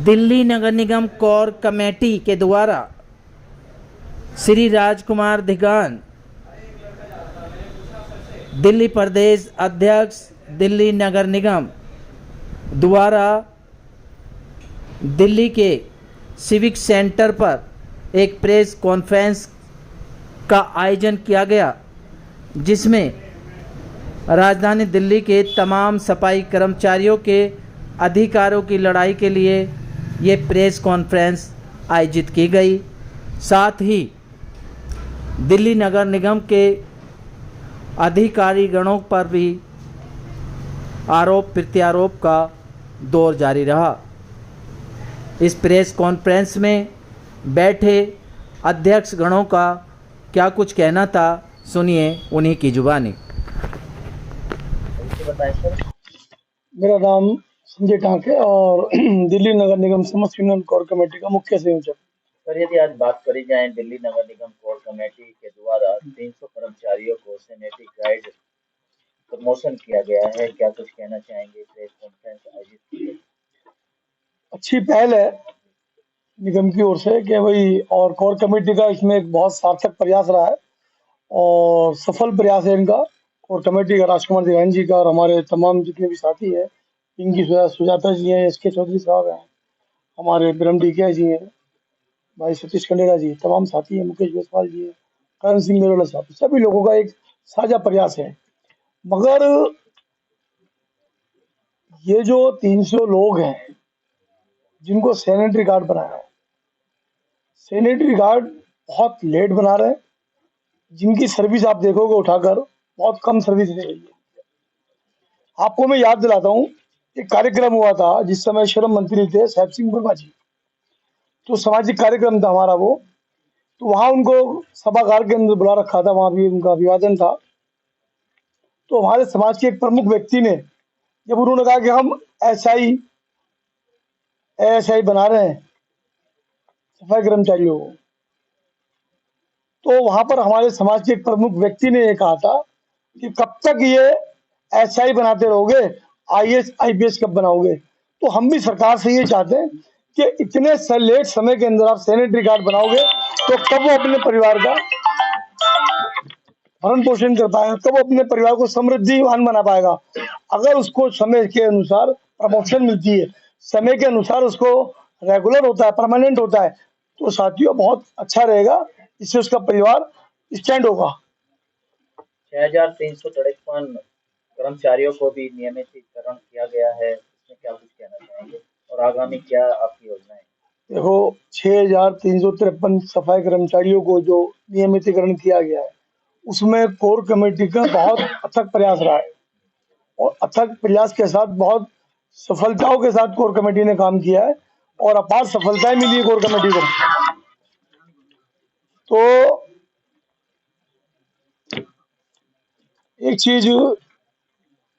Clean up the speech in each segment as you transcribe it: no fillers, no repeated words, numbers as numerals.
दिल्ली नगर निगम core committee के द्वारा श्री राजकुमार धिगान, दिल्ली प्रदेश अध्यक्ष दिल्ली नगर निगम द्वारा दिल्ली के सिविक सेंटर पर एक प्रेस कॉन्फ्रेंस का आयोजन किया गया, जिसमें राजधानी दिल्ली के तमाम सफाई कर्मचारियों के अधिकारों की लड़ाई के लिए ये प्रेस कॉन्फ्रेंस आयोजित की गई। साथ ही दिल्ली नगर निगम के अधिकारी गणों पर भी आरोप प्रत्यारोप का दौर जारी रहा। इस प्रेस कॉन्फ्रेंस में बैठे अध्यक्ष गणों का क्या कुछ कहना था, सुनिए उन्हीं की जुबानी। मेरा नाम संजय टांक है और दिल्ली नगर निगम समस्त यूनियन कोर कमेटी का मुख्य संयोजक। सर, यदि आज बात करी जाए दिल्ली नगर निगम कोर कमेटी के द्वारा 300 कर्मचारियों को सैनिटरी गाइड प्रमोशन किया गया है, क्या कुछ कहना चाहेंगे? प्रेस कॉन्फ्रेंस आयोजित की है, अच्छी पहल है निगम की ओर से कि भाई, और कोर कमेटी का इसमें एक बहुत सार्थक प्रयास रहा है और सफल प्रयास है इनका, कोर कमेटी का, राजकुमार धिगान जी का और हमारे तमाम जितने भी साथी है, पिंकी सुजाता जी हैं, एस के चौधरी साहब हैं, हमारे ब्रह्म डीके जी हैं, भाई सतीश खंडेरा जी, तमाम साथी हैं, मुकेश जायसवाल जी हैं, करण सिंह मेरोला साहब, सभी लोगों का एक साझा प्रयास है। मगर ये जो 300 लोग हैं जिनको सैनिटरी गार्ड बनाया है, सैनिटरी गार्ड बहुत लेट बना रहे हैं, जिनकी सर्विस आप देखोगे उठाकर बहुत कम सर्विस दे रही है। आपको मैं याद दिलाता हूँ, एक कार्यक्रम हुआ था जिस समय श्रम मंत्री थे साहब सिंह वर्मा जी, तो सामाजिक कार्यक्रम था हमारा वो, तो वहां उनको सभागार के अंदर बुला रखा था, वहां भी उनका अभिवादन था। तो हमारे समाज के एक प्रमुख व्यक्ति ने, जब उन्होंने कहा कि हम एएसआई बना रहे हैं सफाई कर्मचारियों को, तो वहां पर हमारे समाज के एक प्रमुख व्यक्ति ने ये कहा था कि कब तक ये एसआई बनाते रहोगे, आईएएस आईपीएस कब बनाओगे? तो हम भी सरकार से ये चाहते हैं कि इतने लेट समय के अंदर आप सैनिटरी गार्ड बनाओगे तो कब वो अपने परिवार का भरण पोषण कर पाएगा, कब वो अपने परिवार को समृद्धिवान बना पाएगा? अगर उसको समय के अनुसार प्रमोशन मिलती है, समय के अनुसार उसको रेगुलर होता है, परमानेंट होता है, तो साथियों बहुत अच्छा रहेगा, इससे उसका परिवार स्टैंड होगा। 6353 कर्मचारियों को भी नियमितीकरण किया गया है, इसमें क्या कुछ कहना चाहेंगे और आगामी क्या आपकी योजना है? देखो, 6353 सफाई कर्मचारियों को जो नियमितीकरण किया गया है, उसमें कोर कमेटी का बहुत अथक प्रयास रहा है और अथक प्रयास के साथ बहुत सफलताओं के साथ कोर कमेटी ने काम किया है और अपार सफलताएं मिली है कोर कमेटी को। तो एक चीज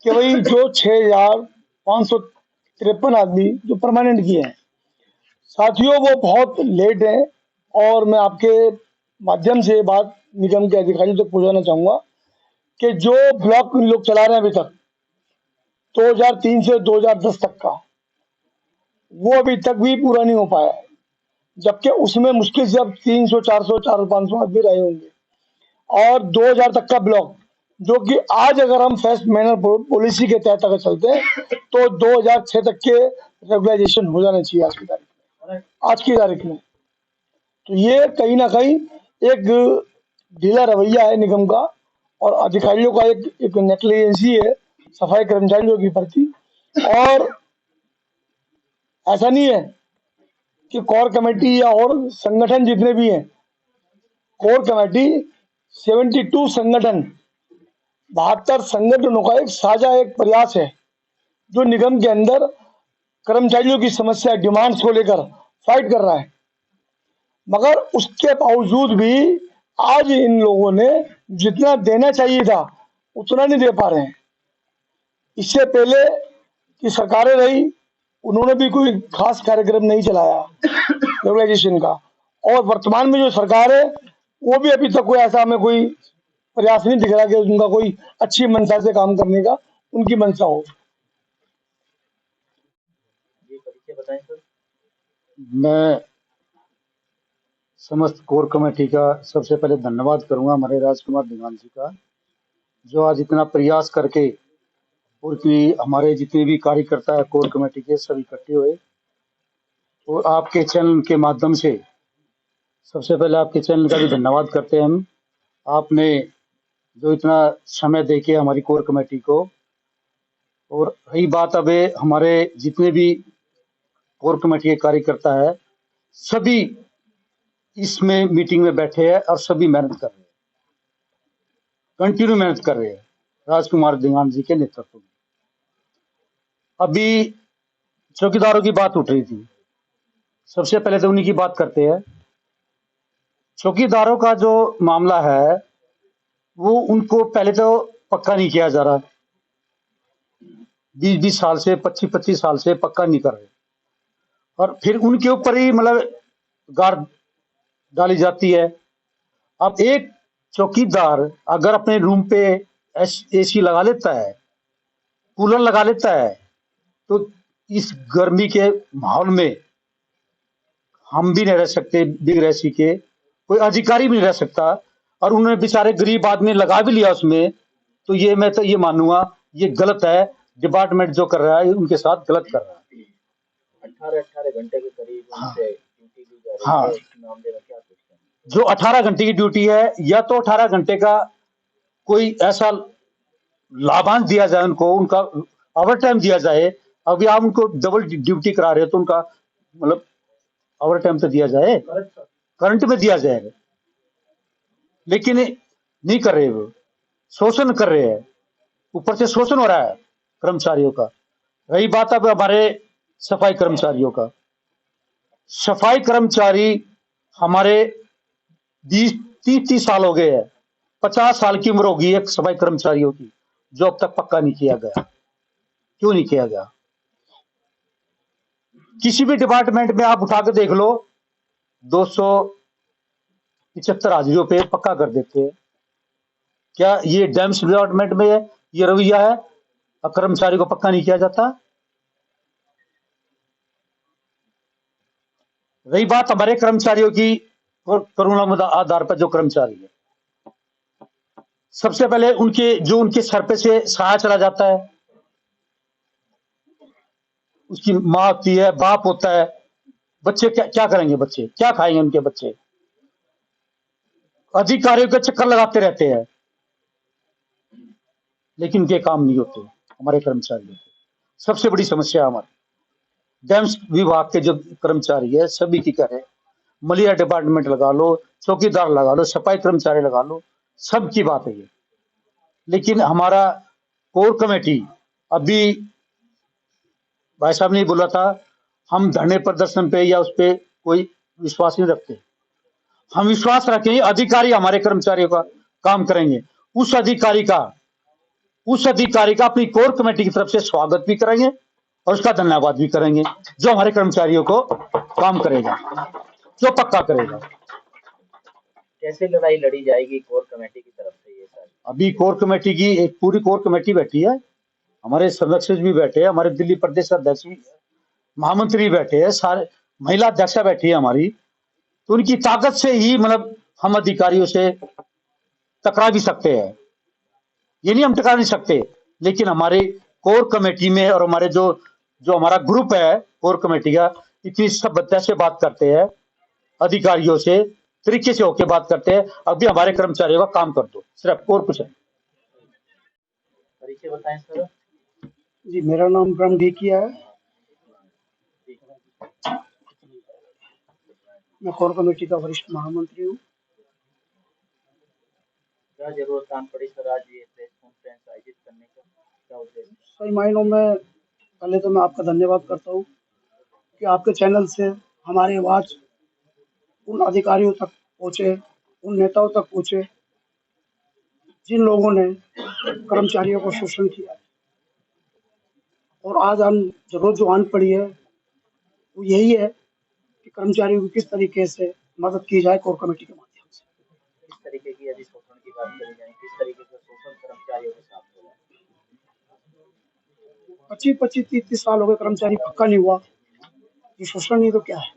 कि भाई, जो 6553 आदमी जो परमानेंट किए हैं साथियों, वो बहुत लेट हैं और मैं आपके माध्यम से बात निगम के अधिकारियों तक पहुंचाना चाहूंगा कि जो ब्लॉक लोग चला रहे हैं अभी तक 2003 से 2010 तक का, वो अभी तक भी पूरा नहीं हो पाया है, जबकि उसमें मुश्किल से अब 300 400 500 आदमी रहे होंगे। और 2000 तक का ब्लॉक, जो कि आज अगर हम फेस्ट मैनर पॉलिसी के तहत अगर चलते हैं तो 2006 तक के रेगुलाइजेशन हो जाना चाहिए आज की तारीख में। तो ये कहीं ना कहीं एक ढीला रवैया है निगम का और अधिकारियों का एक नेग्लिजेंसी है सफाई कर्मचारियों की प्रति। और ऐसा नहीं है कि कोर कमेटी या और संगठन जितने भी हैं, कोर कमेटी 72 संगठन, 72 संगठनों का एक साझा एक प्रयास है जो निगम के अंदर कर्मचारियों की समस्या डिमांड्स को लेकर फाइट कर रहा है। मगर उसके बावजूद भी आज इन लोगों ने जितना देना चाहिए था उतना नहीं दे पा रहे हैं। इससे पहले की सरकारें रही, उन्होंने भी कोई खास कार्यक्रम नहीं चलाया रेगुलाइजेशन का, और वर्तमान में जो सरकार है वो भी अभी तक कोई ऐसा हमें कोई प्रयास नहीं दिख रहा कि उनका कोई अच्छी मंशा से काम करने का उनकी मंशा हो। ये परिचय बताएं सर। मैं समस्त कोर कमेटी का सबसे पहले धन्यवाद करूंगा हमारे राजकुमार दिगान जी का, जो आज इतना प्रयास करके और कि हमारे जितने भी कार्यकर्ता है कोर कमेटी के सब इकट्ठे हुए और आपके चैनल के माध्यम से सबसे पहले आपके चैनल का भी धन्यवाद करते हैं हम। आपने जो इतना समय देके हमारी कोर कमेटी को, और रही बात अब हमारे जितने भी कोर कमेटी के कार्यकर्ता है सभी इसमें मीटिंग में बैठे हैं और सभी मेहनत कर रहे हैं, कंटिन्यू मेहनत कर रहे हैं राजकुमार दिगान जी के नेतृत्व में। अभी चौकीदारों की बात उठ रही थी, सबसे पहले तो उन्हीं की बात करते हैं। चौकीदारों का जो मामला है वो उनको पहले तो पक्का नहीं किया जा रहा, 20-20 साल से 25-25 साल से पक्का नहीं कर रहे, और फिर उनके ऊपर ही मतलब गार्ड डाली जाती है। अब एक चौकीदार अगर अपने रूम पे एसी लगा लेता है, कूलर लगा लेता है, तो इस गर्मी के माहौल में हम भी नहीं रह सकते, बिग रैसी के कोई अधिकारी भी नहीं रह सकता, और उन्होंने बेचारे गरीब आदमी लगा भी लिया उसमें, तो ये मैं तो ये मानूंगा ये गलत है। डिपार्टमेंट जो कर रहा है उनके साथ गलत कर रहा है। 18 घंटे के करीब हाँ उनसे ड्यूटी दी जा रही हाँ, है, इस मामले में क्या कुछ कहना जो 18 घंटे की ड्यूटी है, या तो 18 घंटे का कोई ऐसा लाभांश दिया जाए उनको, उनका ओवर टाइम दिया जाए। अभी आप उनको डबल ड्यूटी करा रहे हो तो उनका मतलब ओवर टाइम तो दिया जाए, करंट में दिया जाएगा, लेकिन नहीं कर रहे, वो शोषण कर रहे हैं, ऊपर से शोषण हो रहा है कर्मचारियों का। रही बात अब हमारे सफाई कर्मचारियों का, सफाई कर्मचारी हमारे 20-30 साल हो गए हैं, 50 साल की उम्र होगी एक सफाई कर्मचारियों की, जो अब तक पक्का नहीं किया गया। क्यों नहीं किया गया? किसी भी डिपार्टमेंट में आप उठा के देख लो, 275 हाजिरियों पे पक्का कर देते हैं। क्या ये डैम्स डिपार्टमेंट में ये रवैया है, और कर्मचारी को पक्का नहीं किया जाता? रही बात हमारे कर्मचारियों की, करुणा आधार पर जो कर्मचारी है, सबसे पहले उनके सर पे से सहारा चला जाता है, उसकी माँ होती है, बाप होता है, बच्चे क्या करेंगे, बच्चे क्या खाएंगे, उनके बच्चे अधिकारियों के चक्कर लगाते रहते हैं, लेकिन उनके काम नहीं होते हमारे कर्मचारियों के। सबसे बड़ी समस्या हमारी डैम्स विभाग के जो कर्मचारी है सभी की करें, मलिया डिपार्टमेंट लगा लो, चौकीदार लगा लो, सफाई कर्मचारी लगा लो, सबकी बात है ये। लेकिन हमारा कोर कमेटी, अभी भाई साहब ने बोला था हम धरने प्रदर्शन पे या उस पे कोई विश्वास नहीं रखते, हम विश्वास रखेंगे अधिकारी हमारे कर्मचारियों का काम करेंगे। उस अधिकारी का अपनी कोर कमेटी की तरफ से स्वागत भी करेंगे और उसका धन्यवाद भी करेंगे, जो हमारे कर्मचारियों को काम करेगा, जो पक्का करेगा। कैसे लड़ाई लड़ी जाएगी कोर कमेटी की तरफ से ये सारी? अभी कोर कमेटी की एक पूरी कोर कमेटी बैठी है, हमारे संरक्षक भी बैठे हैं, हमारे दिल्ली प्रदेश अध्यक्ष भी, महामंत्री बैठे हैं, सारे महिला अध्यक्षा बैठी है हमारी, तो उनकी ताकत से ही मतलब हम अधिकारियों से टकरा भी सकते हैं, ये नहीं हम टकरा नहीं सकते। लेकिन हमारे कोर कमेटी में और हमारे जो हमारा ग्रुप है कोर कमेटी का, इतनी सभ्यता से बात करते हैं, अधिकारियों से तरीके से होकर बात करते हैं, अभी हमारे कर्मचारियों का काम कर दो, सिर्फ और कुछ है। परिचय बताएं सर। जी, मेरा नाम ब्रह्म ढेकिया है। मैं कोर कमेटी का वरिष्ठ महामंत्री हूँ। क्या जरूरत काम पड़ी सर आज ये प्रेस कॉन्फ्रेंस आयोजित करने का, क्या उद्देश्य? सही मायनों में पहले तो मैं आपका धन्यवाद करता हूँ कि आपके चैनल से हमारी आवाज़ उन अधिकारियों तक पहुँचे, उन नेताओं तक पहुँचे जिन लोगों ने कर्मचारियों को शोषण किया है। और आज हम जरूरत जो आन पड़ी है वो यही है कि कर्मचारियों की किस तरीके से मदद की जाए कोर कमेटी के माध्यम से। किस तरीके की यदि शोषण की बात करी जाए, किस तरीके का शोषण कर्मचारियों के साथ हो रहा है? 25-25, 30-30 साल हो गए कर्मचारी पक्का नहीं हुआ, ये शोषण नहीं तो क्या है?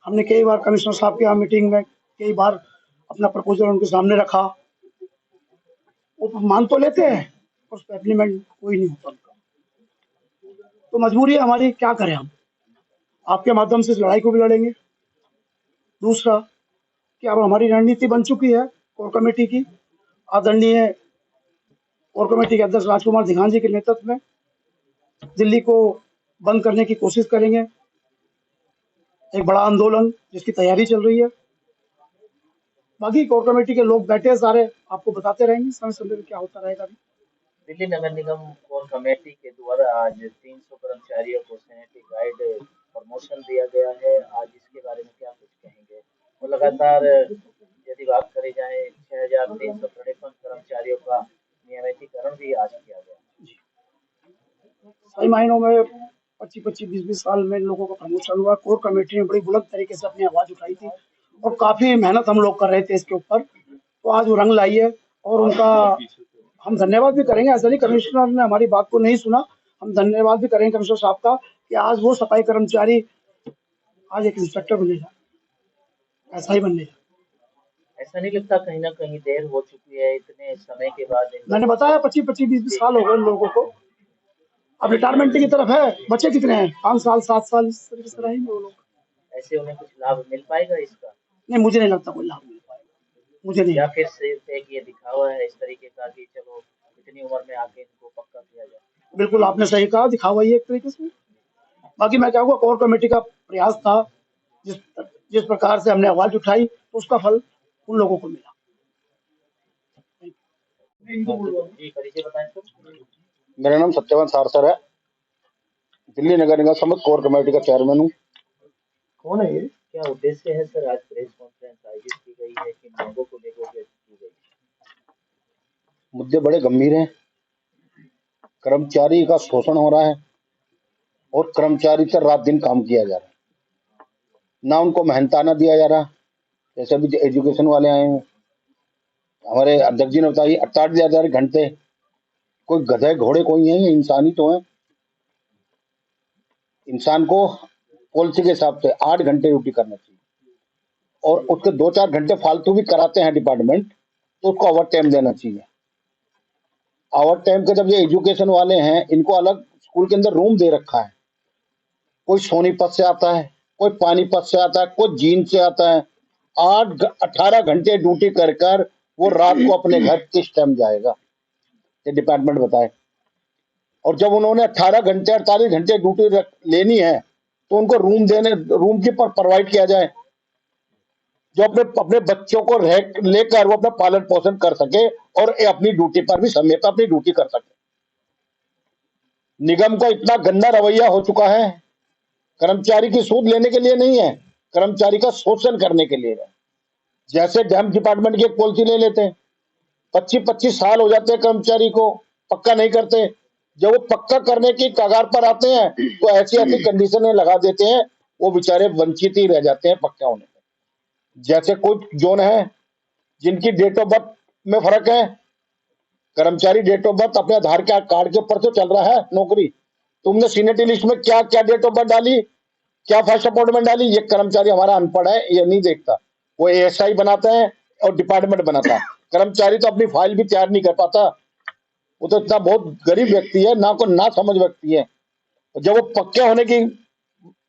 हमने कई बार कमिश्नर साहब के यहाँ मीटिंग में कई बार अपना प्रपोजल उनके सामने रखा, वो मान तो लेते हैं और उस पर इम्प्लीमेंट कोई नहीं होता उनका। तो मजबूरी है हमारी, क्या करें हम। आपके माध्यम से इस लड़ाई को भी लड़ेंगे। दूसरा कि अब हमारी रणनीति बन चुकी है कोर कमेटी की, आदरणीय कोर कमेटी के अध्यक्ष राजकुमार दिघान जी के नेतृत्व में दिल्ली को बंद करने की कोशिश करेंगे। एक बड़ा आंदोलन जिसकी तैयारी चल रही है। बाकी कोर कमेटी के लोग बैठे हैं सारे, आपको बताते रहेंगे समय समय पे क्या होता रहेगा अभी। दिल्ली नगर निगम कोर कमेटी के द्वारा आज 300 कर्मचारियों को सैनिटरी गाइड प्रमोशन दिया गया है। आज इसके बारे में क्या कुछ कहेंगे? और लगातार यदि बात करी जाए 6,353 कर्मचारियों का नियमितीकरण भी आज किया गया। सही मायनों में 25-25, 20-20 साल में इन लोगों का प्रमोशन हुआ। कोर कमेटी ने बड़ी बुलंद तरीके से अपनी आवाज उठाई थी और काफी मेहनत हम लोग कर रहे थे इसके ऊपर, तो आज वो रंग लाई है और उनका हम धन्यवाद भी करेंगे। ऐसा नहीं कमिश्नर ने हमारी बात को नहीं सुना, हम धन्यवाद भी करेंगे कमिश्नर साहब का कि आज वो सफाई कर्मचारी आज एक इंस्पेक्टर बनेगा, ऐसा ही बनने जा। ऐसा नहीं लगता कहीं ना कहीं देर हो चुकी है इतने समय के बाद? मैंने बताया 25-25, 20-20 साल हो गए इन लोगों को, अब रिटायरमेंट की तरफ है। बच्चे कितने हैं? 5 साल 7 साल इस तरीके से रहेंगे वो लोग। ऐसे उन्हें कुछ लाभ मिल पाएगा इसका? नहीं, मुझे नहीं लगता कोई लाभ मिल पाएगा, मुझे नहीं। या फिर सिर्फ एक ये दिखावा है इस तरीके का कि चलो इतनी उम्र में आके इनको पक्का किया जाए? बिल्कुल आपने सही कहा, दिखावा ही एक तरीके से। बाकी मैं कहूँगा कोर कमेटी का प्रयास था, जिस जिस प्रकार से हमने आवाज उठाई तो उसका फल उन लोगों को मिला। जी परिचय बताएं तो। मेरा नाम सत्यवान सारसर है, दिल्ली नगर निगम समिति कोर कमेटी का चेयरमैन हूँ। कौन है ये? क्या उद्देश्य है सर? आज प्रेस कॉन्फ्रेंस आयोजित की गई है, किन मांगों को लेकर के की गई? मुद्दे बड़े गंभीर हैं। कर्मचारी का शोषण हो रहा है और कर्मचारी पर रात दिन काम किया जा रहा है, ना उनको मेहनताना दिया जा रहा। जैसे अभी एजुकेशन वाले आए हैं, हमारे अध्यक्ष जी ने बताई 48,000 घंटे। कोई गधे घोड़े कोई है, ये इंसान ही तो है। इंसान को पॉलिसी के हिसाब से 8 घंटे ड्यूटी करना चाहिए और उसके 2-4 घंटे फालतू भी कराते हैं डिपार्टमेंट, तो उसको ओवर टाइम देना चाहिए। ओवर टाइम के जब ये एजुकेशन वाले हैं, इनको अलग स्कूल के अंदर रूम दे रखा है। कोई सोनीपत से आता है, कोई पानीपत से आता है, कोई जींद से आता है। 18 घंटे ड्यूटी कर कर वो रात को अपने घर किस टाइम जाएगा, ये डिपार्टमेंट बताए। और जब उन्होंने 18 घंटे 48 घंटे ड्यूटी लेनी है तो उनको रूम की प्रोवाइड किया जाए, जो अपने बच्चों को लेकर वो अपना पालन पोषण कर सके और अपनी ड्यूटी पर भी समय पर अपनी ड्यूटी कर सके। निगम को इतना गंदा रवैया हो चुका है, कर्मचारी की सूद लेने के लिए नहीं है, कर्मचारी का शोषण करने के लिए है। जैसे डैम डिपार्टमेंट की एक पॉलिसी ले लेते हैं, 25-25 साल हो जाते हैं कर्मचारी को, पक्का नहीं करते। जब वो पक्का करने की कगार पर आते हैं तो ऐसी ऐसी कंडीशनें लगा देते हैं, वो बेचारे वंचित ही रह जाते हैं पक्का होने में। जैसे कुछ जोन है जिनकी डेट ऑफ बर्थ में फर्क है, कर्मचारी डेट ऑफ बर्थ अपने आधार कार्ड के ऊपर तो चल रहा है नौकरी, तुमने सीनियरिटी लिस्ट में क्या क्या डेट ऑफ बर्थ डाली, क्या फर्स्ट अपॉइंटमेंट डाली, ये कर्मचारी हमारा अनपढ़ है, ये नहीं देखता। वो एएसआई बनाता है और डिपार्टमेंट बनाता है, कर्मचारी तो अपनी फाइल भी तैयार नहीं कर पाता। वो तो इतना बहुत गरीब व्यक्ति है, ना समझ व्यक्ति है। जब वो पक्के होने की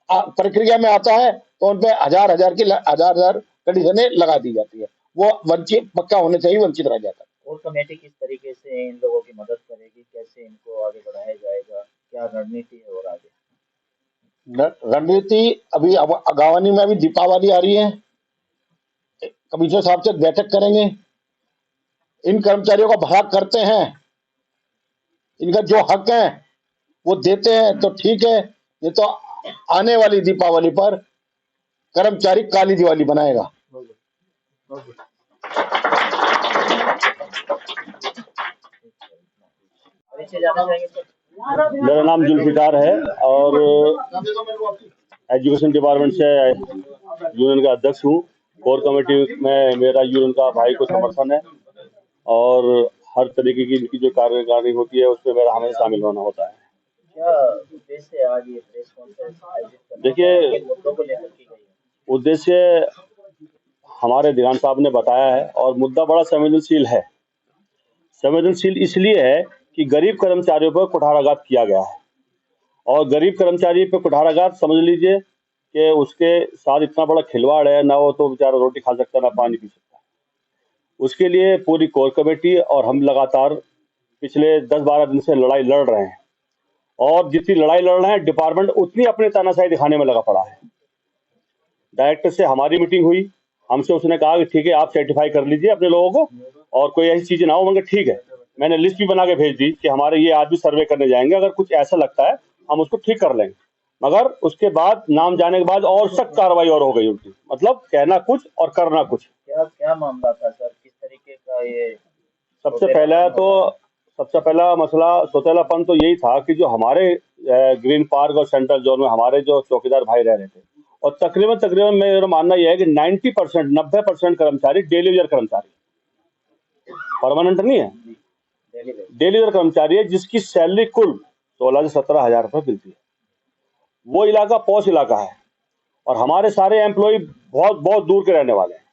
प्रक्रिया में आता है तो उन पे हजार कंडीशनें लगा दी जाती है, वो वंचित पक्का होने से ही वंचित रह जाता है। और कमेटी किस तरीके से इन लोगों की मदद करेगी, कैसे इनको आगे बढ़ाया जाएगा, क्या रणनीति है? और आगे रणनीति अभी आगावानी में अभी दीपावली आ रही है, कमिश्नर साहब से बैठक करेंगे। इन कर्मचारियों का भाग करते हैं, इनका जो हक है वो देते हैं तो ठीक है, ये तो आने वाली दीपावली पर कर्मचारी काली दिवाली बनाएगा। परिचय जानना चाहेंगे सर? मेरा नाम जुल्फिकार है और एजुकेशन डिपार्टमेंट से यूनियन का अध्यक्ष हूँ। कोर कमेटी में मेरा यूनियन का भाई को समर्थन है और हर तरीके की इनकी जो कार्यकारिणी होती है उसमें मेरा हमें शामिल होना होता है। क्या उद्देश्य आज ये प्रेस कॉन्फ्रेंस आयोजित करना, देखिए, मुद्दों को लेकर की गई है? उद्देश्य हमारे दीवान साहब ने बताया है और मुद्दा बड़ा संवेदनशील है। संवेदनशील इसलिए है कि गरीब कर्मचारियों पर कुठाराघात किया गया है और गरीब कर्मचारी पर कुठाराघात समझ लीजिए कि उसके साथ इतना बड़ा खिलवाड़ है, ना वो तो बेचारा रोटी खा सकता ना पानी पी सकता। उसके लिए पूरी कोर कमेटी और हम लगातार पिछले 10-12 दिन से लड़ाई लड़ रहे हैं और जितनी लड़ाई लड़ रहे हैं डिपार्टमेंट उतनी अपनी तानाशाही दिखाने में लगा पड़ा है। डायरेक्टर से हमारी मीटिंग हुई, हमसे उसने कहा कि ठीक है आप सर्टिफाई कर लीजिए अपने लोगों को और कोई ऐसी चीज ना हो। मगर ठीक है, मैंने लिस्ट भी बना के भेज दी कि हमारे ये आज भी सर्वे करने जाएंगे, अगर कुछ ऐसा लगता है हम उसको ठीक कर लेंगे। मगर उसके बाद नाम जाने के बाद और सख्त कार्रवाई और हो गई उनकी, मतलब कहना कुछ और करना कुछ। क्या मामला था सर, किस तरीके का ये? सबसे पहला मसला सौतेलापन तो यही था कि जो हमारे ग्रीन पार्क और सेंट्रल जोन में हमारे जो चौकीदार भाई रह रहे थे और तकरीबन मेरा मानना यह है कि 90% कर्मचारी डेली वेजर कर्मचारी, परमानेंट नहीं है, डेली वेजर कर्मचारी है जिसकी सैलरी कुल 16 से 17 हजार रुपये मिलती है। वो इलाका पॉश इलाका है और हमारे सारे एम्प्लॉय बहुत बहुत दूर के रहने वाले हैं।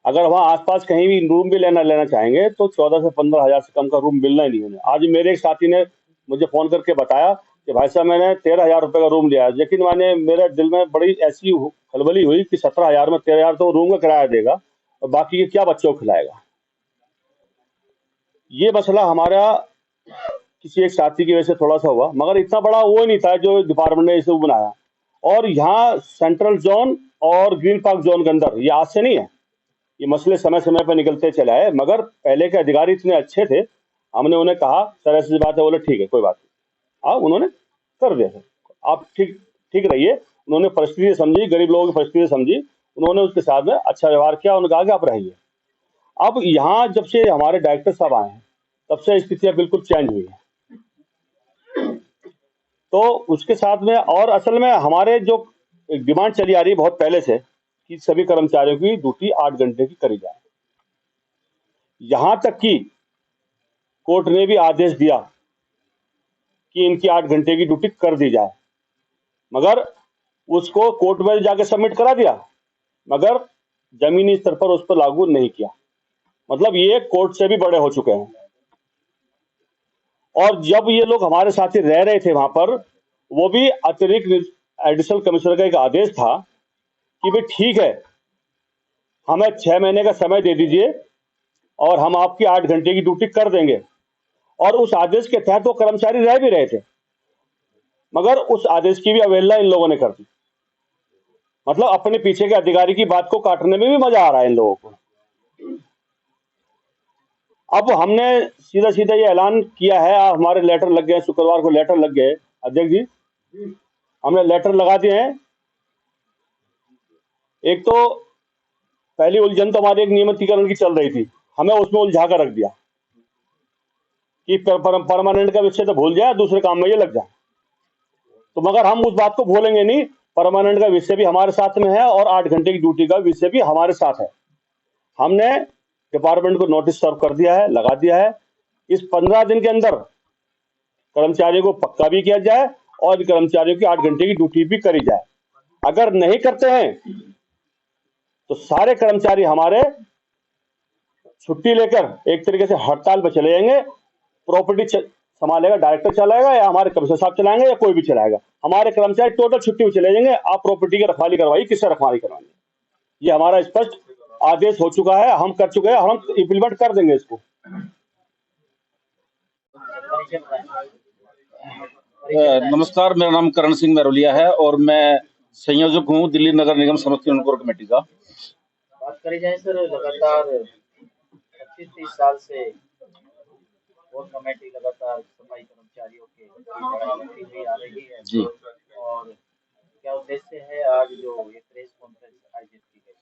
अगर वहाँ आसपास कहीं भी रूम भी लेना चाहेंगे तो 14 से 15 हजार से कम का रूम मिलना ही नहीं उन्हें। आज मेरे एक साथी ने मुझे फोन करके बताया कि भाई साहब मैंने 13 हजार रुपये का रूम लिया है, लेकिन मैंने मेरे दिल में बड़ी ऐसी खलबली हुई कि 17 हजार में 13 हजार तो रूम का किराया देगा और बाकी के क्या बच्चों को खिलाएगा। ये मसला हमारा किसी एक साथी की वजह से थोड़ा सा हुआ, मगर इतना बड़ा वो नहीं था जो डिपार्टमेंट ने इसे बनाया। और यहाँ सेंट्रल जोन और ग्रीन पार्क जोन के अंदर ये आज से नहीं है, ये मसले समय समय पर निकलते चले आए, मगर पहले के अधिकारी इतने अच्छे थे, हमने उन्हें कहा सर ऐसी बात है, बोले ठीक है कोई बात नहीं। उन्होंने कर दिया सर, आप ठीक रहिए। उन्होंने परिस्थिति समझी, गरीब लोगों की परिस्थिति समझी, उन्होंने उसके साथ में अच्छा व्यवहार किया, उन्होंने कहा कि आप रहिए। अब यहाँ जब से हमारे डायरेक्टर साहब आए हैं तब से स्थितियाँ बिल्कुल चेंज हुई है। तो उसके साथ में और असल में हमारे जो डिमांड चली आ रही है बहुत पहले से कि सभी कर्मचारियों की ड्यूटी 8 घंटे की करी जाए। यहां तक कि कोर्ट ने भी आदेश दिया कि इनकी 8 घंटे की ड्यूटी कर दी जाए, मगर उसको कोर्ट में जाके सबमिट करा दिया, मगर जमीनी स्तर पर उस पर लागू नहीं किया। मतलब ये कोर्ट से भी बड़े हो चुके हैं। और जब ये लोग हमारे साथी रह रहे थे वहां पर, वो भी अतिरिक्त एडिशनल कमिश्नर का एक आदेश था कि भाई ठीक है हमें 6 महीने का समय दे दीजिए और हम आपकी 8 घंटे की ड्यूटी कर देंगे। और उस आदेश के तहत वो कर्मचारी रह भी रहे थे, मगर उस आदेश की भी अवहेलना इन लोगों ने कर दी। मतलब अपने पीछे के अधिकारी की बात को काटने में भी मजा आ रहा है इन लोगों को। अब हमने सीधा ये ऐलान किया है, हमारे लेटर लग गए, शुक्रवार को लेटर लग गए अध्यक्ष जी, हमने लेटर लगा दिए हैं। एक तो पहली उलझन तो हमारी एक नियमितीकरण की चल रही थी, हमें उसमें उलझा कर रख दिया कि परमानेंट का विषय तो भूल जाए, दूसरे काम में ये लग जाए। तो मगर हम उस बात को भूलेंगे नहीं, परमानेंट का विषय भी हमारे साथ में है और 8 घंटे की ड्यूटी का विषय भी हमारे साथ है। हमने डिपार्टमेंट को नोटिस सर्व कर दिया है, लगा दिया है। इस 15 दिन के अंदर कर्मचारियों को पक्का भी किया जाए और कर्मचारियों की 8 घंटे की ड्यूटी भी करी जाए। अगर नहीं करते हैं तो सारे कर्मचारी हमारे छुट्टी लेकर एक तरीके से हड़ताल पर चले जाएंगे। प्रॉपर्टी संभालेगा डायरेक्टर चलाएगा या हमारे कमिश्नर साहब चलाएंगे या कोई भी चलाएगा। हमारे कर्मचारी टोटल छुट्टी में चले जाएंगे। आप प्रॉपर्टी की रखवाली करवाइए, किससे रखवाली करवाएंगे? ये हमारा स्पष्ट आदेश हो चुका है, हम कर चुके हैं, हम इम्प्लीमेंट कर देंगे इसको। नमस्कार, मेरा नाम करण सिंह महरोलिया है और मैं संयोजक हूँ दिल्ली नगर निगम समस्तीपुर कोर कमेटी का। बात करी जाए सर, लगातार 25-30 साल से कोर कमेटी लगातार सफाई कर्मचारियों के लड़ाई आ रही है जी। और क्या उद्देश्य है आज जो ये प्रेस कॉन्फ्रेंस आयोजित की गई?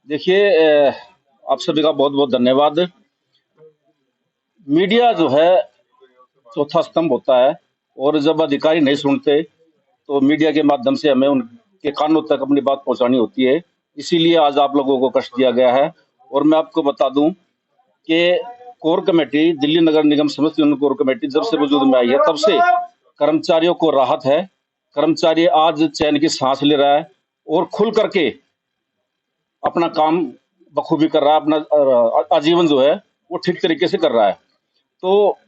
देखिए, आप सभी का बहुत बहुत धन्यवाद। मीडिया जो है चौथा स्तंभ होता है और जब अधिकारी नहीं सुनते तो मीडिया के माध्यम से हमें उनके कानों तक अपनी बात पहुंचानी होती है। इसीलिए आज आप लोगों को कष्ट दिया गया है। और मैं आपको बता दूं कि कोर कमेटी, दिल्ली नगर निगम समस्तीपुर कोर कमेटी जब से वजूद में आई है तब से कर्मचारियों को राहत है। कर्मचारी आज चैन की सांस ले रहा है और खुल करके अपना काम बखूबी कर रहा है, अपना आजीवन जो है वो ठीक तरीके से कर रहा है। तो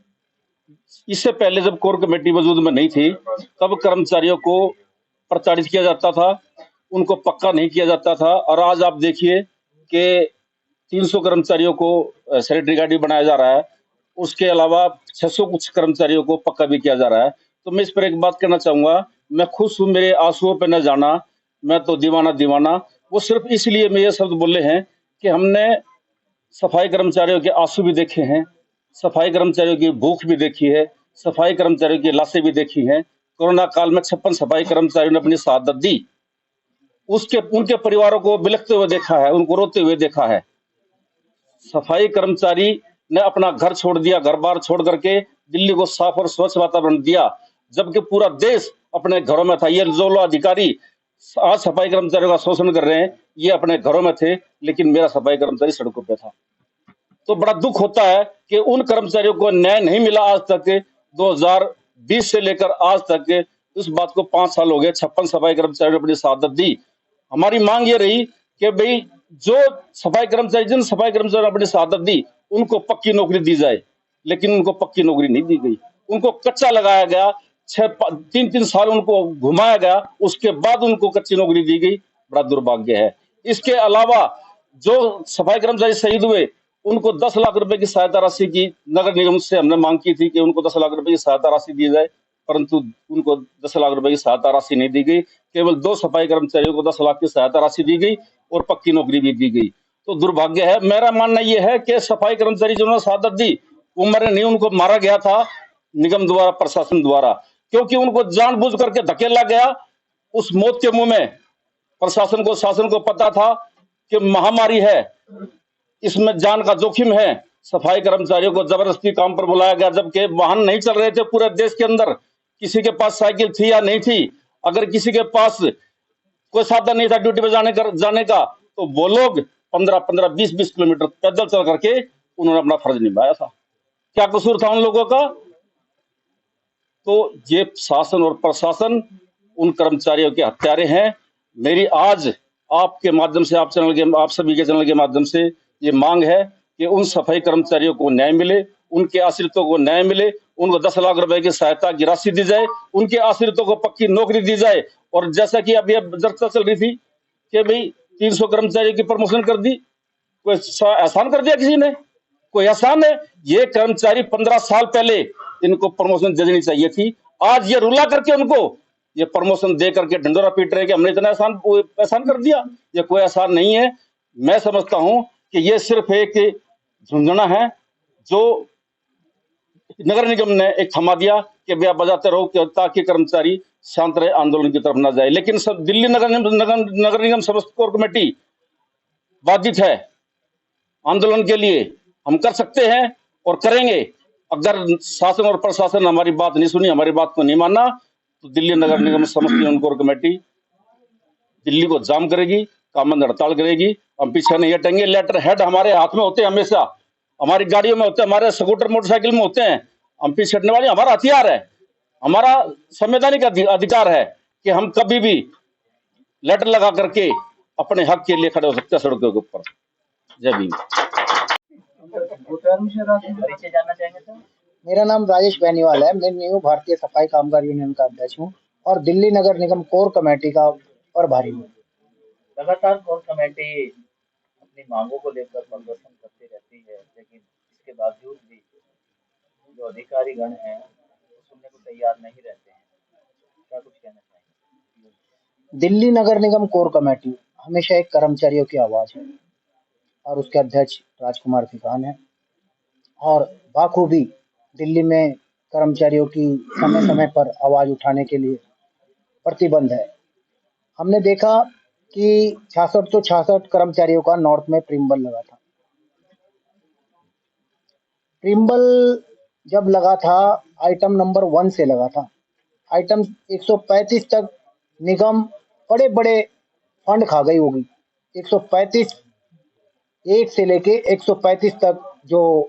इससे पहले जब कोर कमेटी वजूद में नहीं थी तब कर्मचारियों को प्रताड़ित किया जाता था, उनको पक्का नहीं किया जाता था। और आज आप देखिए कि 300 कर्मचारियों को सैनिटरी गार्ड भी बनाया जा रहा है, उसके अलावा 600 कुछ कर्मचारियों को पक्का भी किया जा रहा है। तो मैं इस पर एक बात कहना चाहूंगा, मैं खुश हूं, मेरे आंसुओं पे न जाना, मैं तो दीवाना। वो सिर्फ इसलिए मैं ये शब्द बोले हैं कि हमने सफाई कर्मचारियों के आंसू भी देखे हैं, सफाई कर्मचारियों की भूख भी देखी है, सफाई कर्मचारियों की लाशें भी देखी हैं। कोरोना काल में 56 सफाई कर्मचारियों ने अपनी शहादत दी, उसके उनके परिवारों को बिलखते हुए देखा है, उनको रोते हुए देखा है। सफाई कर्मचारी ने अपना घर छोड़ दिया, घर बार छोड़ करके दिल्ली को साफ और स्वच्छ वातावरण दिया, जबकि पूरा देश अपने घरों में था। ये जो लोग अधिकारी आज सफाई कर्मचारियों का शोषण कर रहे हैं, ये अपने घरों में थे, लेकिन मेरा सफाई कर्मचारी सड़कों पे था। तो बड़ा दुख होता है कि उन कर्मचारियों को न्याय नहीं मिला आज तक। 2020 से लेकर आज तक इस बात को 5 साल हो गए, 56 सफाई कर्मचारियों ने अपनी शहादत दी। हमारी मांग ये रही कि भाई जो जिन सफाई कर्मचारियों ने अपनी शहादत दी उनको पक्की नौकरी दी जाए, लेकिन उनको पक्की नौकरी नहीं दी गई, उनको कच्चा लगाया गया। 3-3 साल उनको घुमाया गया, उसके बाद उनको कच्ची नौकरी दी गई। बड़ा दुर्भाग्य है। इसके अलावा जो सफाई कर्मचारी शहीद हुए उनको 10 लाख रुपए की सहायता राशि की नगर निगम से हमने मांग की थी कि उनको 10 लाख रुपए की सहायता राशि दी जाए, परंतु उनको 10 लाख रुपए की सहायता राशि नहीं दी गई। केवल 2 सफाई कर्मचारियों को 10 लाख की सहायता राशि दी गई और पक्की नौकरी भी दी गई। तो दुर्भाग्य है। मेरा मानना यह है कि सफाई कर्मचारी जिन्होंने शहादत दी वो मरे नहीं, उनको मारा गया था निगम द्वारा, प्रशासन द्वारा, क्योंकि उनको जानबूझ करके धकेला गया उस मौत के मुंह में। प्रशासन को, शासन को पता था कि महामारी है, इसमें जान का जोखिम है। सफाई कर्मचारियों को जबरदस्ती काम पर बुलाया गया, जबकि वाहन नहीं चल रहे थे पूरे देश के अंदर। किसी के पास साइकिल थी या नहीं थी, अगर किसी के पास कोई साधन नहीं था ड्यूटी पे जाने का, तो वो लोग 15-15, 20-20 किलोमीटर पैदल चल करके उन्होंने अपना फर्ज निभाया था। क्या कसूर था उन लोगों का? तो ये शासन और प्रशासन उन कर्मचारियों के हत्यारे हैं। मेरी आज आपके माध्यम से, आप सभी के चैनल के माध्यम से ये मांग है कि उन सफाई कर्मचारियों को न्याय मिले, उनके आश्रितों को न्याय मिले, उनको 10 लाख रुपए की सहायता की राशि दी जाए, उनके आश्रितों को पक्की नौकरी दी जाए। और जैसा कि अभी चर्चा चल रही थी कि भाई 300 कर्मचारियों की प्रमोशन कर दी, कोई एहसान कर दिया किसी ने? कोई एहसान है? ये कर्मचारी 15 साल पहले इनको प्रमोशन दे देनी चाहिए थी। आज ये रुला करके उनको ये प्रमोशन दे करके ढंडोरा पीट रहे कि हमने इतना एहसान कर दिया। ये कोई एहसान नहीं है। मैं समझता हूं कि ये सिर्फ एक झुंझुना है जो नगर निगम ने एक थमा दिया कि भैया बजाते रहो ताकि कर्मचारी शांत रहे, आंदोलन की तरफ न जाए। लेकिन सब दिल्ली नगर निगम समस्त कोर कमेटी बाधित है आंदोलन के लिए। हम कर सकते हैं और करेंगे। अगर शासन और प्रशासन हमारी बात नहीं सुनी, हमारी बात को नहीं माना, तो दिल्ली नगर निगम समस्त कोर कमेटी दिल्ली को जाम करेगी, कामबंद हड़ताल करेगी। हम पीछे नहीं हटेंगे। लेटर हेड हमारे हाथ में होते हैं, हमेशा हमारी गाड़ियों में होते हैं, हमारे स्कूटर मोटरसाइकिल में होते हैं। हम पीछे हटने वाले, हमारा हथियार है, हमारा संवैधानिक अधिकार है कि हम कभी भी लेटर लगा करके अपने हक के लिए खड़े हो सकते हैं सड़कों के ऊपर। जय भीम। परिचय जानना चाहेंगे सर? मेरा नाम राजेश बेनीवाल है। मैं न्यू भारतीय सफाई कामगार यूनियन का अध्यक्ष हूँ और दिल्ली नगर निगम कोर कमेटी का प्रभारी हूँ। लगातार कोर कमेटी अपनी मांगों को लेकर प्रदर्शन करती रहती है, लेकिन इसके बावजूद भी जो अधिकारीगण हैं वो सुनने को तैयार नहीं रहते हैं। क्या कुछ कहना चाहेंगे? दिल्ली नगर निगम कोर कमेटी हमेशा एक कर्मचारियों की आवाज है और उसके अध्यक्ष राजकुमार फिकान है और बाखूबी दिल्ली में कर्मचारियों की समय समय पर आवाज उठाने के लिए प्रतिबंध है। हमने देखा कि 66 कर्मचारियों का नॉर्थ में प्रिम्बल लगा था। प्रिम्बल जब लगा था आइटम नंबर 1 से लगा था। आइटम 135 तक निगम बड़े बड़े फंड खा गई होगी। 135 1 से लेके 135 तक जो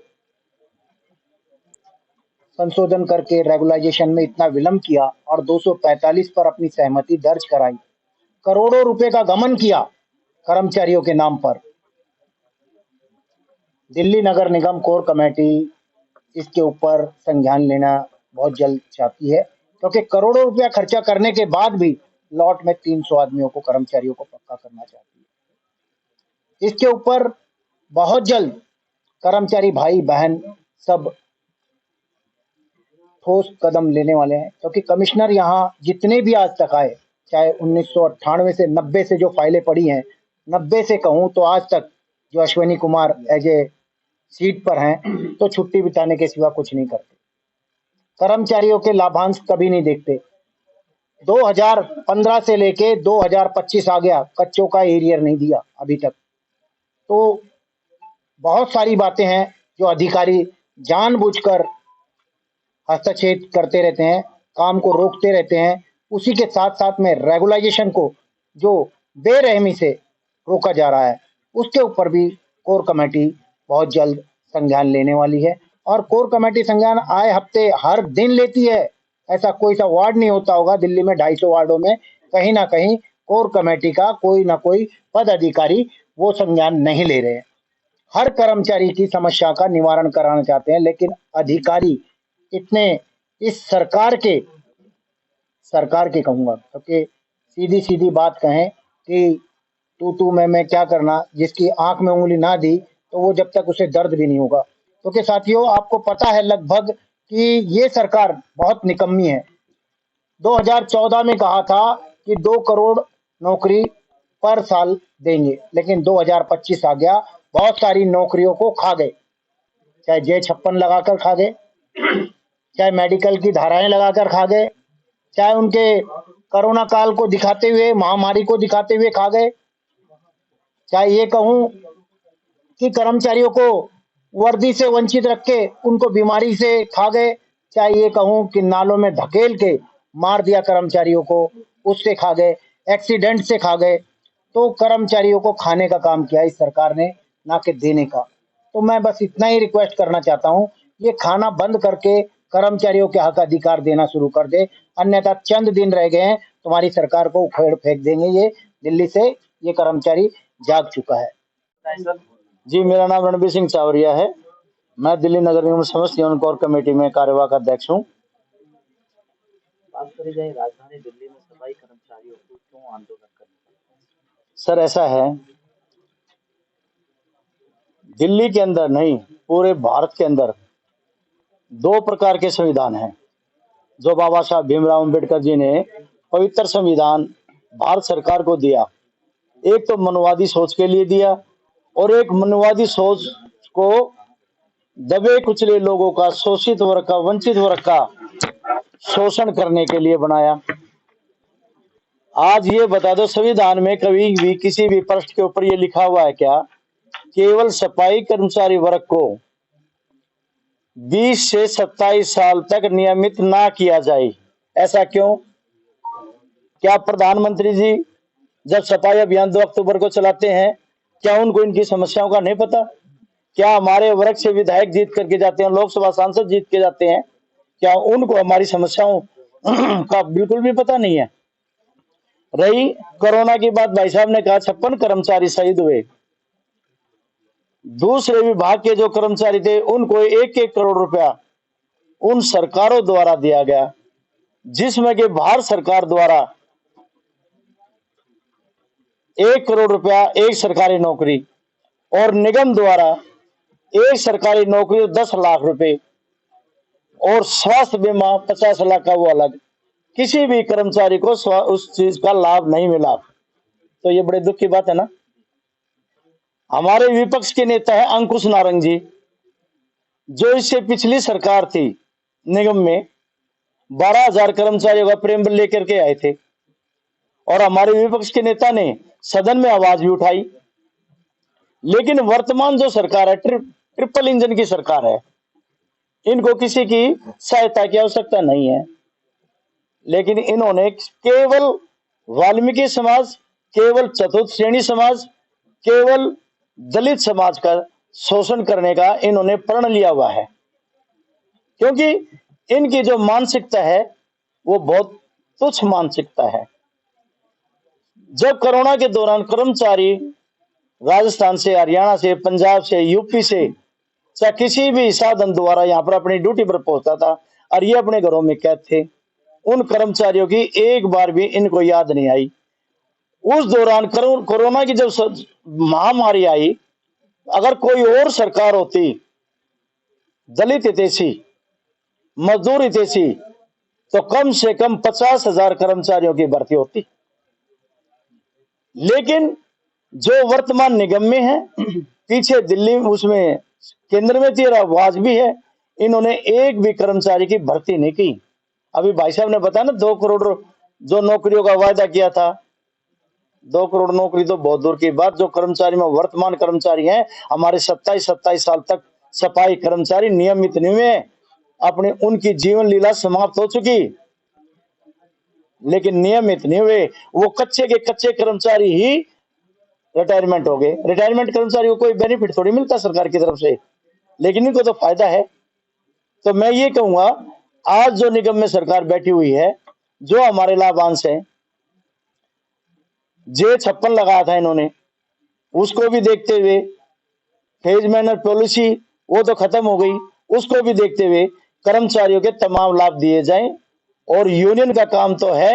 संशोधन करके रेगुलाइजेशन में इतना विलंब किया और 245 पर अपनी सहमति दर्ज कराई। करोड़ों रुपए का गमन किया कर्मचारियों के नाम पर। दिल्ली नगर निगम कोर कमेटी इसके ऊपर संज्ञान लेना बहुत जल्द चाहती है, क्योंकि करोड़ों रुपया खर्चा करने के बाद भी लॉट में 300 आदमियों को, कर्मचारियों को पक्का करना चाहती है। इसके ऊपर बहुत जल्द कर्मचारी भाई बहन सब ठोस कदम लेने वाले हैं, क्योंकि कमिश्नर यहाँ जितने भी आज तक आए, चाहे 1998 से 90 से जो फाइलें पड़ी हैं, 90 से कहूँ तो आज तक जो Ashwini Kumar as a seat पर हैं, तो छुट्टी बिताने के सिवा कुछ नहीं करते। कर्मचारियों के लाभांश कभी नहीं देखते। 2015 से लेके 2025 आ गया, कच्चों का एरियर नहीं दिया अभी तक। तो बहुत सारी बातें हैं जो अधिकारी जानबूझकर हस्तक्षेप करते रहते हैं, काम को रोकते रहते हैं। उसी के साथ साथ में रेगुलाइजेशन को जो बेरहमी से रोका जा रहा है, उसके ऊपर भी कोर कमेटी बहुत जल्द संज्ञान लेने वाली है। और कोर कमेटी संज्ञान आए हफ्ते हर दिन लेती है। ऐसा कोई सा वार्ड नहीं होता होगा दिल्ली में, 250 वार्डों में कहीं ना कहीं कोर कमेटी का कोई ना कोई पद अधिकारी वो संज्ञान नहीं ले रहे हैं। हर कर्मचारी की समस्या का निवारण कराना चाहते हैं, लेकिन अधिकारी इतने इस सरकार के कहूंगा, क्योंकि सीधी सीधी बात कहें कि तू मैं क्या करना, जिसकी आंख में उंगली ना दी तो वो जब तक उसे दर्द भी नहीं होगा। क्योंकि साथियों, आपको पता है लगभग कि ये सरकार बहुत निकम्मी है। 2014 में कहा था कि 2 करोड़ नौकरी पर साल देंगे, लेकिन 2025 आ गया, बहुत सारी नौकरियों को खा गए। चाहे J56 लगाकर खा गए, चाहे मेडिकल की धाराएं लगाकर खा गए, चाहे उनके कोरोना काल को दिखाते हुए, महामारी को दिखाते हुए खा गए, चाहे ये कहूं कि कर्मचारियों को वर्दी से वंचित रख के उनको बीमारी से खा गए, चाहे ये कहूं कि नालों में धकेल के मार दिया कर्मचारियों को, उससे खा गए, एक्सीडेंट से खा गए। तो कर्मचारियों को खाने का काम किया इस सरकार ने, ना कि देने का। तो मैं बस इतना ही रिक्वेस्ट करना चाहता हूं, ये खाना बंद करके कर्मचारियों के हक अधिकार देना शुरू कर दे, अन्यथा चंद दिन रह गए हैं, तुम्हारी सरकार को उखेड़ फेंक देंगे। ये दिल्ली से ये कर्मचारी जाग चुका है। जी, मेरा नाम रणबीर सिंह चावरिया है। मैं दिल्ली नगर निगम समस्त यूनियन कोर कमेटी में कार्यवाहक अध्यक्ष हूँ। बात करी जाए राजधानी दिल्ली में सफाई कर्मचारियों को क्यों आंदोलन करना? सर, ऐसा है, दिल्ली के अंदर नहीं, पूरे भारत के अंदर 2 प्रकार के संविधान हैं जो बाबा साहब भीमराव अम्बेडकर जी ने पवित्र संविधान भारत सरकार को दिया। एक तो मनवादी सोच के लिए दिया, और एक मनवादी सोच को दबे कुचले लोगों का, शोषित वर्ग का, वंचित वर्ग का शोषण करने के लिए बनाया। आज ये बता दो, संविधान में कभी भी किसी भी पृष्ठ के ऊपर ये लिखा हुआ है क्या केवल सफाई कर्मचारी वर्ग को 20 से 27 साल तक नियमित ना किया जाए? ऐसा क्यों? क्या प्रधानमंत्री जी जब सफाई अभियान 2 अक्टूबर को चलाते हैं, क्या उनको इनकी समस्याओं का नहीं पता? क्या हमारे वर्ग से विधायक जीत करके जाते हैं, लोकसभा सांसद जीत के जाते हैं, क्या उनको हमारी समस्याओं का बिल्कुल भी पता नहीं है? रही कोरोना की बात, भाई साहब ने कहा 56 कर्मचारी शहीद हुए। दूसरे विभाग के जो कर्मचारी थे उनको 1-1 करोड़ रुपया उन सरकारों द्वारा दिया गया, जिसमें कि भारत सरकार द्वारा 1 करोड़ रुपया एक सरकारी नौकरी, और निगम द्वारा एक सरकारी नौकरी 10 लाख रुपए, और स्वास्थ्य बीमा 50 लाख का वो अलग। किसी भी कर्मचारी को उस चीज का लाभ नहीं मिला। तो ये बड़े दुख की बात है ना। हमारे विपक्ष के नेता है अंकुश नारंग जी, जो इससे पिछली सरकार थी निगम में 12,000 कर्मचारियों का प्रेम लेकर के आए थे, और हमारे विपक्ष के नेता ने सदन में आवाज भी उठाई। लेकिन वर्तमान जो सरकार है, ट्रिपल इंजन की सरकार है, इनको किसी की सहायता की आवश्यकता नहीं है। लेकिन इन्होंने केवल वाल्मीकि समाज, केवल चतुर्थ श्रेणी समाज, केवल दलित समाज का शोषण करने का इन्होंने प्रण लिया हुआ है, क्योंकि इनकी जो मानसिकता है वो बहुत तुच्छ मानसिकता है। जब कोरोना के दौरान कर्मचारी राजस्थान से, हरियाणा से, पंजाब से, यूपी से, चाहे किसी भी साधन द्वारा यहाँ पर अपनी ड्यूटी पर पहुंचता था और ये अपने घरों में कैद थे, उन कर्मचारियों की एक बार भी इनको याद नहीं आई। उस दौरान कोरोना की जब महामारी आई, अगर कोई और सरकार होती, दलित हितैषी, मजदूर हितैषी, तो कम से कम 50,000 कर्मचारियों की भर्ती होती। लेकिन जो वर्तमान निगम में है, पीछे दिल्ली उसमें केंद्र में थी, आवाज भी है, इन्होंने एक भी कर्मचारी की भर्ती नहीं की। अभी भाई साहब ने बताया ना 2 करोड़ जो नौकरियों का वायदा किया था, 2 करोड़ नौकरी तो बहुत दूर की बात। जो कर्मचारी में वर्तमान कर्मचारी हैं हमारे 27 साल तक सफाई कर्मचारी नियमित नहीं हुए, अपने उनकी जीवन लीला समाप्त हो चुकी, लेकिन नियमित नहीं हुए। वो कच्चे के कच्चे कर्मचारी ही रिटायरमेंट हो गए। रिटायरमेंट कर्मचारी को कोई बेनिफिट थोड़ी मिलता सरकार की तरफ से, लेकिन इनको तो फायदा है। तो मैं ये कहूंगा, आज जो निगम में सरकार बैठी हुई है, जो हमारे लाभांश है, J56 लगाया था इन्होंने, उसको भी देखते हुए, फेज मैनर पॉलिसी वो तो खत्म हो गई, उसको भी देखते हुए कर्मचारियों के तमाम लाभ दिए जाएं। और यूनियन का काम तो है,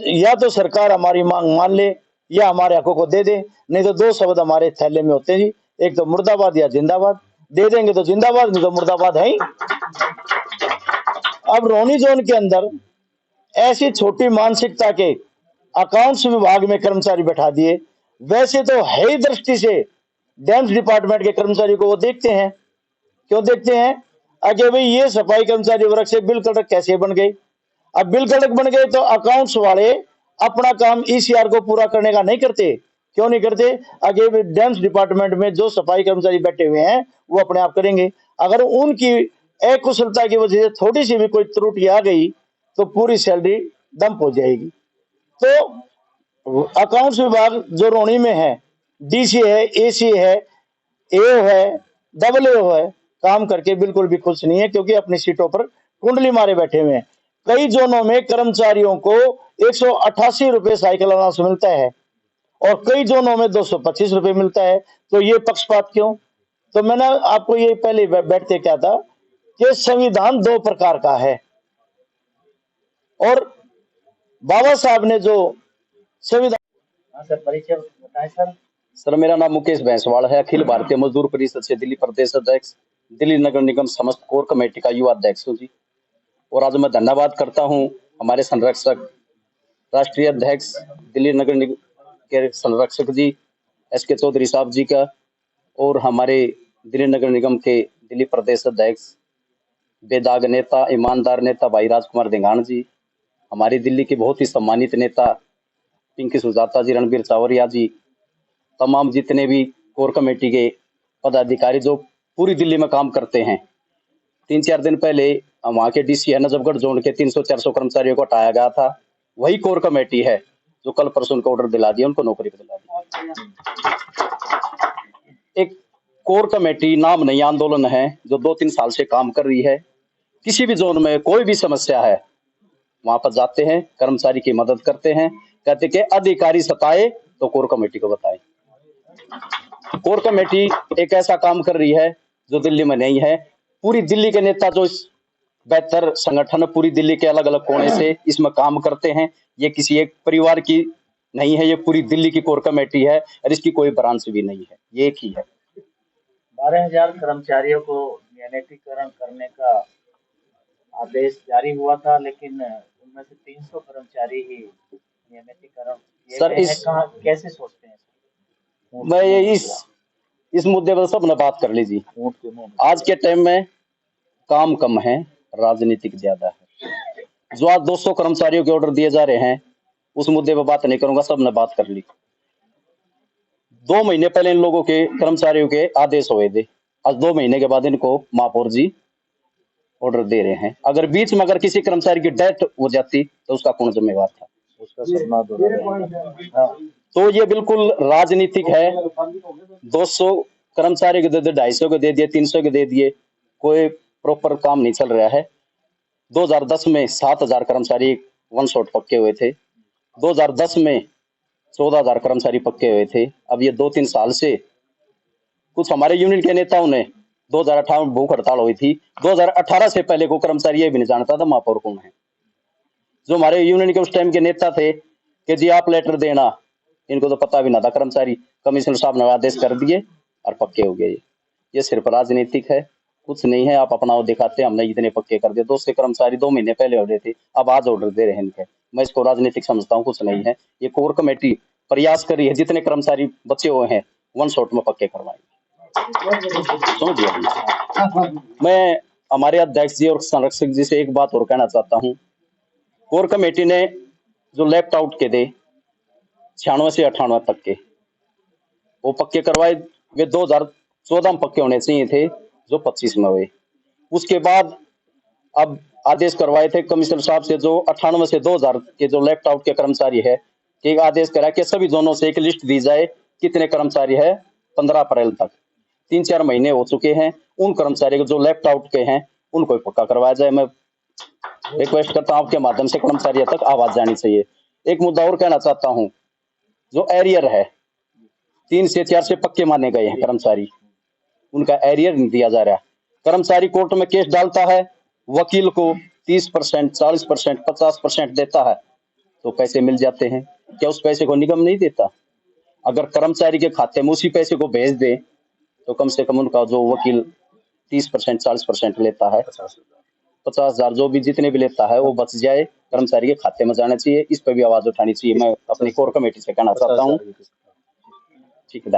या तो सरकार हमारी मांग मान ले या हमारे हकों को दे दे, नहीं तो 2 शब्द हमारे थैले में होते हैं, एक तो मुर्दाबाद या जिंदाबाद। दे देंगे तो जिंदाबाद, नहीं तो मुर्दाबाद है ही। अब रोनी जोन के अंदर ऐसी छोटी मानसिकता के अकाउंट्स विभाग में कर्मचारी बैठा दिए। वैसे तो है ही दृष्टि से डैम्स डिपार्टमेंट के कर्मचारी को वो देखते हैं। क्यों देखते हैं? अरे भाई ये सफाई कर्मचारी वर्ग से बिल कड़क कैसे बन गए? अब बिल कड़क बन गए तो अकाउंट्स वाले अपना काम ईसीआर को पूरा करने का नहीं करते। क्यों नहीं करते? अगे डैम्स डिपार्टमेंट में जो सफाई कर्मचारी बैठे हुए हैं वो अपने आप करेंगे। अगर उनकी अकुशलता की वजह से थोड़ी सी भी कोई त्रुटि आ गई तो पूरी सैलरी डंप हो जाएगी। तो अकाउंट्स विभाग जो रोनी में है, डीसी है, एसी है, एओ है, डबलएओ है, काम करके बिल्कुल भी खुश नहीं है, क्योंकि अपनी सीटों पर कुंडली मारे बैठे हुए हैं। कई जोनों में कर्मचारियों को 188 रुपए साइकिल अलाउंस मिलता है और कई जोनों में 225 रुपए मिलता है। तो ये पक्षपात क्यों? तो मैंने आपको ये पहले बैठते क्या था कि संविधान 2 प्रकार का है और बाबा साहब ने जो संविधान। सर परिचय बताएं सर। सर मेरा नाम मुकेश भैंसवाल है, अखिल भारतीय मजदूर परिषद से दिल्ली प्रदेश अध्यक्ष, दिल्ली नगर निगम समस्त कोर कमेटी का युवा अध्यक्ष हूँ जी। और आज मैं धन्यवाद करता हूँ हमारे संरक्षक, राष्ट्रीय अध्यक्ष दिल्ली नगर निगम के संरक्षक जी SK चौधरी साहब जी का, और हमारे दिल्ली नगर निगम के दिल्ली प्रदेश अध्यक्ष, बेदाग नेता, ईमानदार नेता भाई राजकुमार धिंगाण जी, हमारी दिल्ली के बहुत ही सम्मानित नेता पिंकी सुजाता जी, रणबीर चावरिया जी, तमाम जितने भी कोर कमेटी के पदाधिकारी जो पूरी दिल्ली में काम करते हैं। 3-4 दिन पहले वहाँ के डीसी है नजफगढ़ जोन के 300-400 कर्मचारियों को हटाया गया था। वही कोर कमेटी है जो कल परसों उनको ऑर्डर दिला दिया, उनको नौकरी पर दिला दिया। एक कोर कमेटी नाम नहीं आंदोलन है जो 2-3 साल से काम कर रही है। किसी भी जोन में कोई भी समस्या है वहां पर जाते हैं, कर्मचारी की मदद करते हैं, कहते कि अधिकारी सताए तो कोर कमेटी को बताए। कोर कमेटी एक ऐसा काम कर रही है जो दिल्ली में नहीं है। पूरी दिल्ली के नेता जो इस बेहतर संगठन पूरी दिल्ली के अलग अलग कोने से इसमें काम करते हैं, ये किसी एक परिवार की नहीं है, ये पूरी दिल्ली की कोर कमेटी है और इसकी कोई ब्रांच भी नहीं है, ये एक ही है। 12,000 कर्मचारियों को नियमितीकरण करने का आदेश जारी हुआ था, लेकिन उनमें से 300 कर्मचारी ही नियमितीकरण किए सर गए हैं। कैसे सोचते हैं? मैं ये इस मुद्दे पर सब ने बात कर लीजिए। आज के टाइम में काम कम है, राजनीतिक ज्यादा है। जो आज 200 कर्मचारियों के ऑर्डर दिए जा रहे हैं उस मुद्दे पर बात नहीं करूंगा, सब ने बात कर ली। 2 महीने पहले इन लोगों के कर्मचारियों के आदेश हुए थे, आज 2 महीने के बाद इनको महापौर जी ऑर्डर दे रहे हैं। अगर बीच में अगर किसी कर्मचारी की डेथ हो जाती तो उसका कौन जिम्मेवार था? तो ये बिल्कुल राजनीतिक है। 200 कर्मचारी के दे दिए, 250 के दे दिए, 300 के दे दिए, कोई प्रॉपर काम नहीं चल रहा है। 2010 में 7,000 कर्मचारी वन शॉट पक्के हुए थे। 2010 में 14,000 कर्मचारी पक्के हुए थे। अब ये 2-3 साल से कुछ हमारे यूनियन के नेताओं ने 2018 में भूख हड़ताल हुई थी, 2018 से पहले को कर्मचारी ये भी नहीं जानता था महापौर कौन है। जो हमारे यूनियन के उस टाइम के नेता थे कि जी आप लेटर देना, इनको तो पता भी ना था। कर्मचारी कमिश्नर साहब ने आदेश कर दिए और पक्के हो गए। ये सिर्फ राजनीतिक है, कुछ नहीं है। आप अपना वो दिखाते हैं, हमने इतने पक्के कर दिए। 200 कर्मचारी 2 महीने पहले ऑर्डर थे, अब आज ऑर्डर दे रहे हैं इनके। मैं इसको राजनीतिक समझता हूँ, कुछ नहीं है। ये कोर कमेटी प्रयास करी है, जितने कर्मचारी बचे हुए हैं 1 शॉट में पक्के करवाएंगे। समझ गया। मैं हमारे अध्यक्ष जी और संरक्षक जी से एक बात और कहना चाहता हूँ। कोर कमेटी ने जो लेफ्ट आउट के थे 96 से 98 तक के, वो पक्के करवाए। वे 2014 में पक्के होने चाहिए थे, जो 25 में हुए। उसके बाद अब आदेश करवाए थे कमिश्नर साहब से, जो 98 से 2000 के जो लेफ्ट आउट के कर्मचारी है, कि एक आदेश करा कि सभी जोनों से एक लिस्ट दी जाए कितने कर्मचारी है 15 अप्रैल तक। 3-4 महीने हो चुके हैं, उन कर्मचारी को जो लेफ्ट आउट के हैं उनको पक्का करवाया जाए। मैं रिक्वेस्ट करता हूं आपके माध्यम से कर्मचारियों तक आवाज जानी चाहिए। एक मुद्दा और कहना चाहता हूं, जो एरियर है 3 से 4 से पक्के माने गए हैं कर्मचारी, उनका एरियर नहीं दिया जा रहा। कर्मचारी कोर्ट में केस डालता है, वकील को 30%, 40%, 50% देता है, तो पैसे मिल जाते हैं। क्या उस पैसे को निगम नहीं देता? अगर कर्मचारी के खाते में उसी पैसे को भेज दे तो कम से कम उनका जो वकील 30%, 40% लेता है, 50,000 जो भी जितने भी लेता है वो बच जाए, कर्मचारी के खाते में जाना चाहिए। इस पर भी आवाज उठानी चाहिए। मैं अपनी कोर कमेटी से कहना चाहता हूँ। ठीक है।